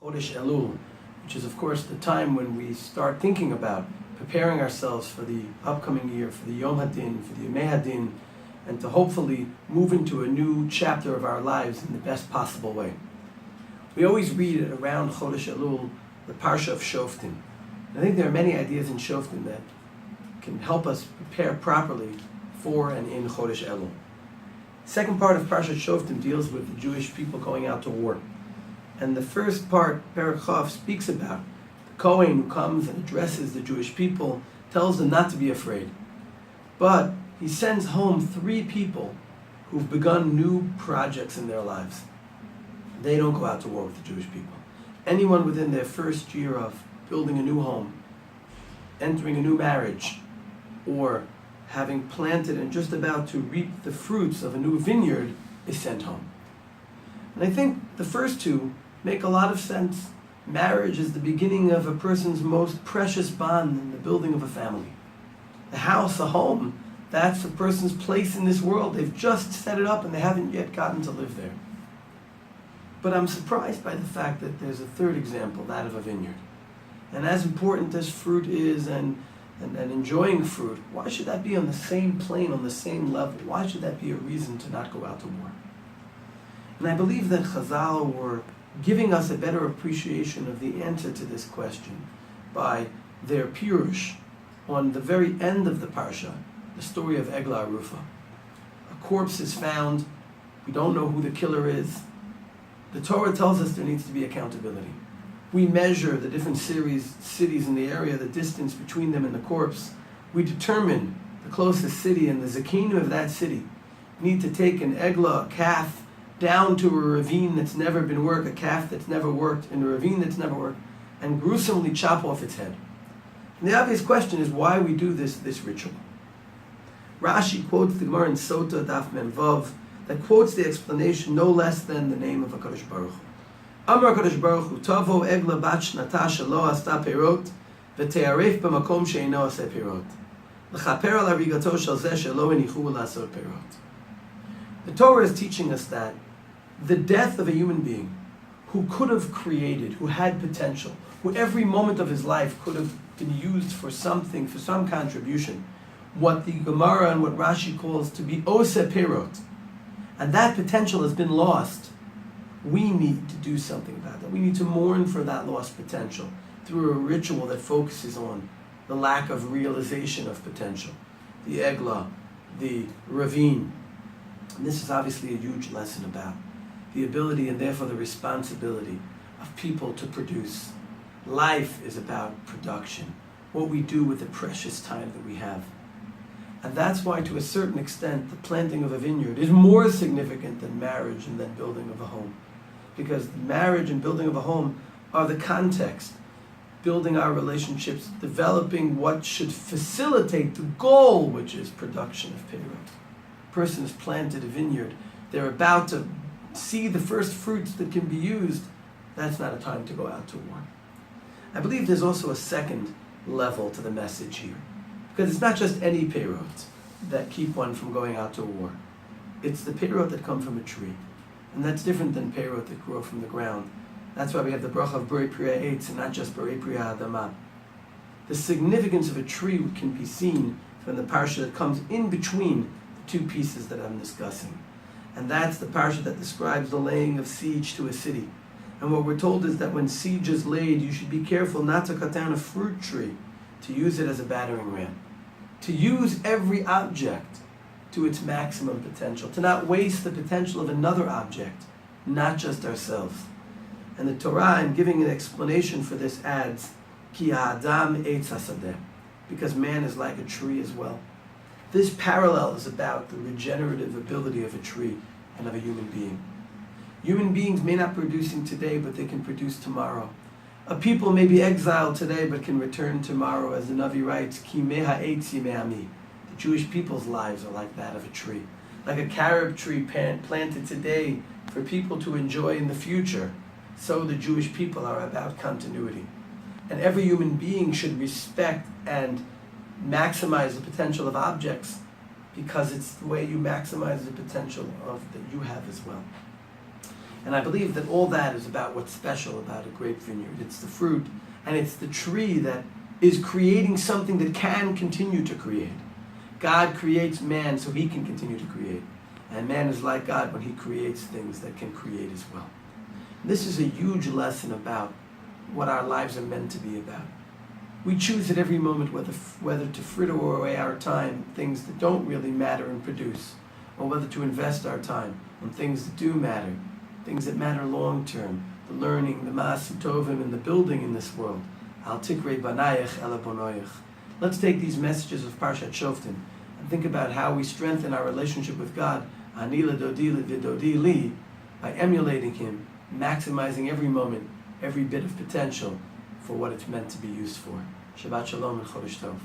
Chodesh Elul, which is of course the time when we start thinking about preparing ourselves for the upcoming year, for the Yom Hadin, for the Yemei Hadin, and to hopefully move into a new chapter of our lives in the best possible way. We always read around Chodesh Elul the Parshat of Shoftim. And I think there are many ideas in Shoftim that can help us prepare properly for and in Chodesh Elul. The second part of Parshat Shoftim deals with the Jewish people going out to war. And the first part, Perek Chav, speaks about the Kohen who comes and addresses the Jewish people, tells them not to be afraid. But he sends home 3 people who've begun new projects in their lives. They don't go out to war with the Jewish people. Anyone within their first year of building a new home, entering a new marriage, or having planted and just about to reap the fruits of a new vineyard is sent home. And I think the first 2 make a lot of sense. Marriage is the beginning of a person's most precious bond in the building of a family. The house, a home, that's a person's place in this world. They've just set it up and they haven't yet gotten to live there. But I'm surprised by the fact that there's a third example, that of a vineyard. And as important as fruit is and enjoying fruit, why should that be on the same plane, on the same level? Why should that be a reason to not go out to war? And I believe that Chazal were giving us a better appreciation of the answer to this question by their pirush on the very end of the Parsha, the story of Eglah Arufa. A corpse is found, we don't know who the killer is. The Torah tells us there needs to be accountability. We measure the different cities in the area, the distance between them and the corpse. We determine the closest city, and the Zakinu of that city need to take an Eglah, a calf, down to a ravine that's never been worked, a calf that's never worked, in a ravine that's never worked, and gruesomely chop off its head. And the obvious question is why we do this ritual. Rashi quotes the Gemara in Sota Daf Mem Vav that quotes the explanation no less than the name of HaKadosh Baruch Hu. Amar HaKadosh Baruch Hu, Tavo Eglah bat shnata shelo asta perot, v'te'aref b'makom she'eino aseh perot. L'chaper al harigato shel zeh shelo henichu la'asot perot. The Torah is teaching us that the death of a human being who could have created, who had potential, who every moment of his life could have been used for something, for some contribution, what the Gemara and what Rashi calls to be oseh perot, and that potential has been lost, we need to do something about that. We need to mourn for that lost potential through a ritual that focuses on the lack of realization of potential, the Eglah, the ravine. And this is obviously a huge lesson about the ability and therefore the responsibility of people to produce. Life is about production, what we do with the precious time that we have. And that's why, to a certain extent, the planting of a vineyard is more significant than marriage and than building of a home. Because marriage and building of a home are the context, building our relationships, developing what should facilitate the goal, which is production of perot. A person has planted a vineyard, they're about to see the first fruits that can be used. That's not a time to go out to war. I believe there's also a second level to the message here. Because it's not just any perot that keep one from going out to war. It's the perot that come from a tree. And that's different than perot that grow from the ground. That's why we have the bracha of Borei Priya Eitz and not just Borei Priya Adama. The significance of a tree can be seen from the parsha that comes in between the 2 pieces that I'm discussing. And that's the parsha that describes the laying of siege to a city. And what we're told is that when siege is laid, you should be careful not to cut down a fruit tree, to use it as a battering ram. To use every object to its maximum potential, to not waste the potential of another object, not just ourselves. And the Torah, in giving an explanation for this, adds, Ki ha'adam eitz hasadeh, because man is like a tree as well. This parallel is about the regenerative ability of a tree and of a human being. Human beings may not be producing today, but they can produce tomorrow. A people may be exiled today, but can return tomorrow, as the Navi writes, Ki meha eitz yimei ami. The Jewish people's lives are like that of a tree. Like a carob tree planted today for people to enjoy in the future, so the Jewish people are about continuity. And every human being should respect and maximize the potential of objects, because it's the way you maximize the potential of that you have as well. And I believe that all that is about what's special about a grape vineyard. It's the fruit, and it's the tree that is creating something that can continue to create. God creates man so he can continue to create. And man is like God when he creates things that can create as well. This is a huge lesson about what our lives are meant to be about. We choose at every moment whether to fritter away our time, things that don't really matter and produce, or whether to invest our time on things that do matter, things that matter long term, the learning, the ma'asim tovim, and the building in this world. Al tikrei banayach ela bonoyach. Let's take these messages of Parshat Shoftim and think about how we strengthen our relationship with God, ani ledodi levidodi li, by emulating Him, maximizing every moment, every bit of potential for what it's meant to be used for. Shabbat Shalom and Chodesh Tov.